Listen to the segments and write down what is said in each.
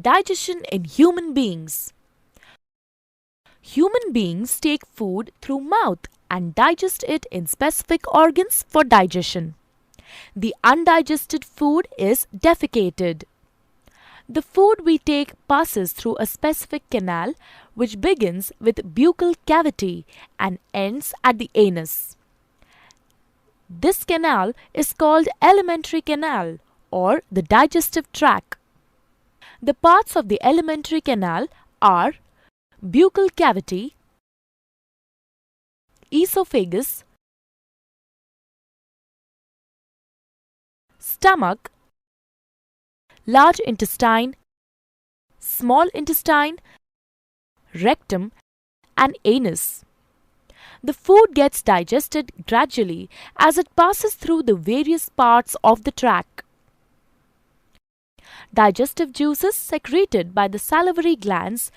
Digestion in human beings. Human beings take food through mouth and digest it in specific organs for digestion. The undigested food is defecated. The food we take passes through a specific canal which begins with buccal cavity and ends at the anus. This canal is called alimentary canal or the digestive tract. The parts of the alimentary canal are buccal cavity, esophagus, stomach, large intestine, small intestine, rectum, and anus. The food gets digested gradually as it passes through the various parts of the tract. Digestive juices secreted by the salivary glands,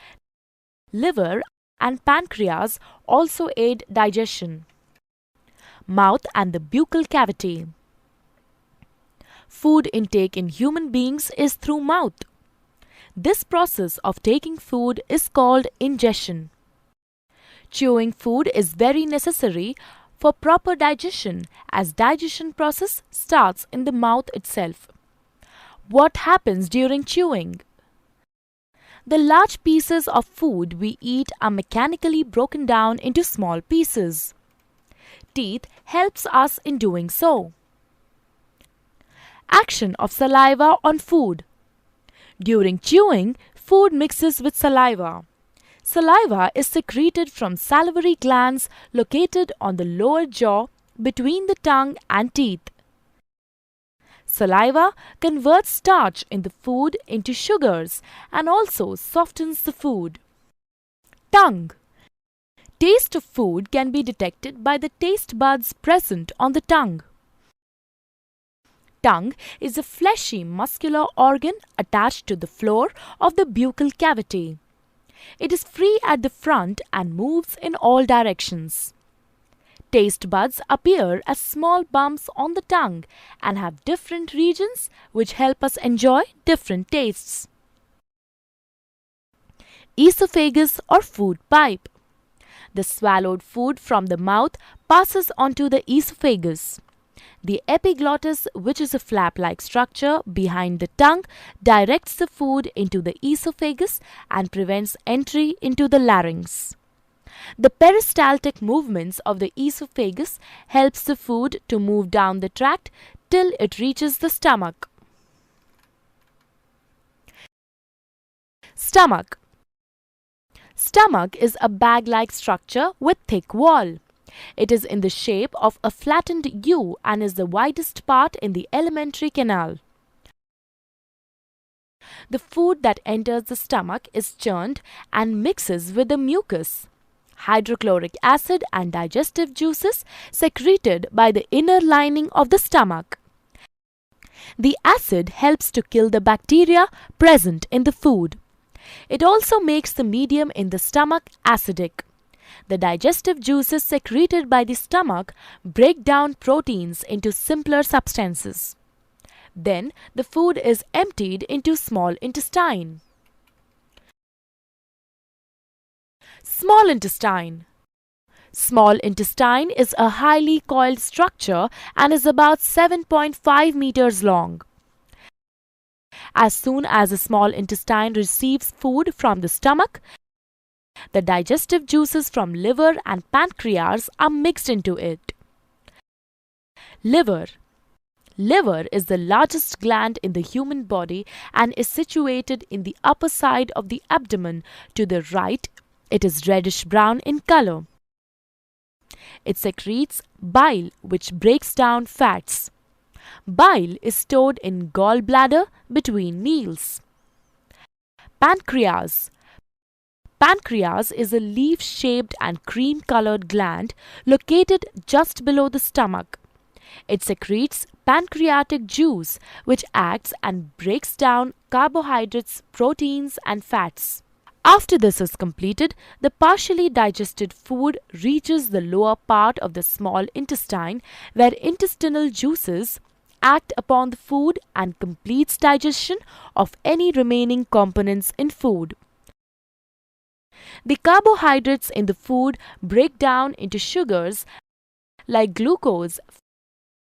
liver, and pancreas also aid digestion. Mouth and the buccal cavity. Food intake in human beings is through mouth. This process of taking food is called ingestion. Chewing food is very necessary for proper digestion as digestion process starts in the mouth itself. What happens during chewing? The large pieces of food we eat are mechanically broken down into small pieces. Teeth helps us in doing so. Action of saliva on food. During chewing, food mixes with saliva. Saliva is secreted from salivary glands located on the lower jaw between the tongue and teeth. Saliva converts starch in the food into sugars and also softens the food. Tongue. Taste of food can be detected by the taste buds present on the tongue. Tongue is a fleshy muscular organ attached to the floor of the buccal cavity. It is free at the front and moves in all directions. Taste buds appear as small bumps on the tongue and have different regions which help us enjoy different tastes. Esophagus or food pipe. The swallowed food from the mouth passes onto the esophagus. The epiglottis, which is a flap-like structure behind the tongue, directs the food into the esophagus and prevents entry into the larynx. The peristaltic movements of the esophagus helps the food to move down the tract till it reaches the stomach. Stomach. Stomach is a bag-like structure with thick wall. It is in the shape of a flattened U and is the widest part in the alimentary canal. The food that enters the stomach is churned and mixes with the mucus, hydrochloric acid and digestive juices secreted by the inner lining of the stomach. The acid helps to kill the bacteria present in the food. It also makes the medium in the stomach acidic. The digestive juices secreted by the stomach break down proteins into simpler substances. Then the food is emptied into small intestine. Small intestine. Small intestine is a highly coiled structure and is about 7.5 meters long. As soon as the small intestine receives food from the stomach, the digestive juices from liver and pancreas are mixed into it. Liver. Liver is the largest gland in the human body and is situated in the upper side of the abdomen. To the right, it is reddish-brown in color. It secretes bile, which breaks down fats. Bile is stored in gallbladder between meals. Pancreas. Pancreas is a leaf-shaped and cream-colored gland located just below the stomach. It secretes pancreatic juice, which acts and breaks down carbohydrates, proteins, and fats. After this is completed, the partially digested food reaches the lower part of the small intestine, where intestinal juices act upon the food and completes digestion of any remaining components in food. The carbohydrates in the food break down into sugars like glucose,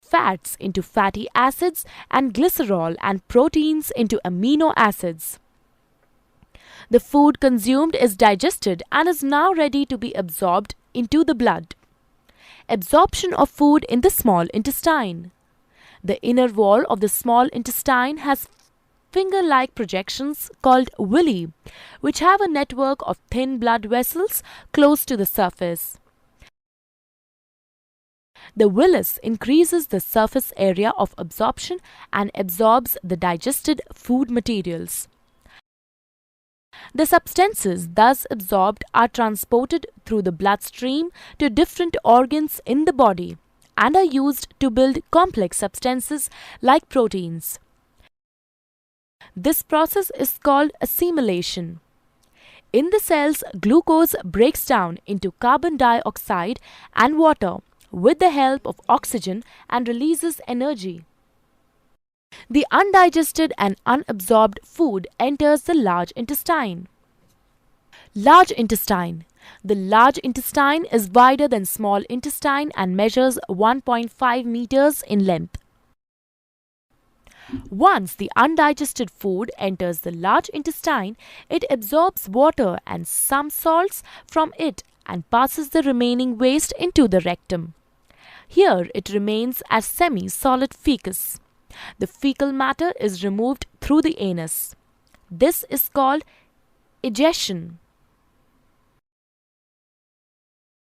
fats into fatty acids, and glycerol, and proteins into amino acids. The food consumed is digested and is now ready to be absorbed into the blood. Absorption of food in the small intestine. The inner wall of the small intestine has finger-like projections called villi, which have a network of thin blood vessels close to the surface. The villus increases the surface area of absorption and absorbs the digested food materials. The substances thus absorbed are transported through the bloodstream to different organs in the body and are used to build complex substances like proteins. This process is called assimilation. In the cells, glucose breaks down into carbon dioxide and water with the help of oxygen and releases energy. The undigested and unabsorbed food enters the large intestine. Large intestine. The large intestine is wider than small intestine and measures 1.5 meters in length. Once the undigested food enters the large intestine, it absorbs water and some salts from it and passes the remaining waste into the rectum. Here it remains as semi-solid fecus. The fecal matter is removed through the anus. This is called egestion.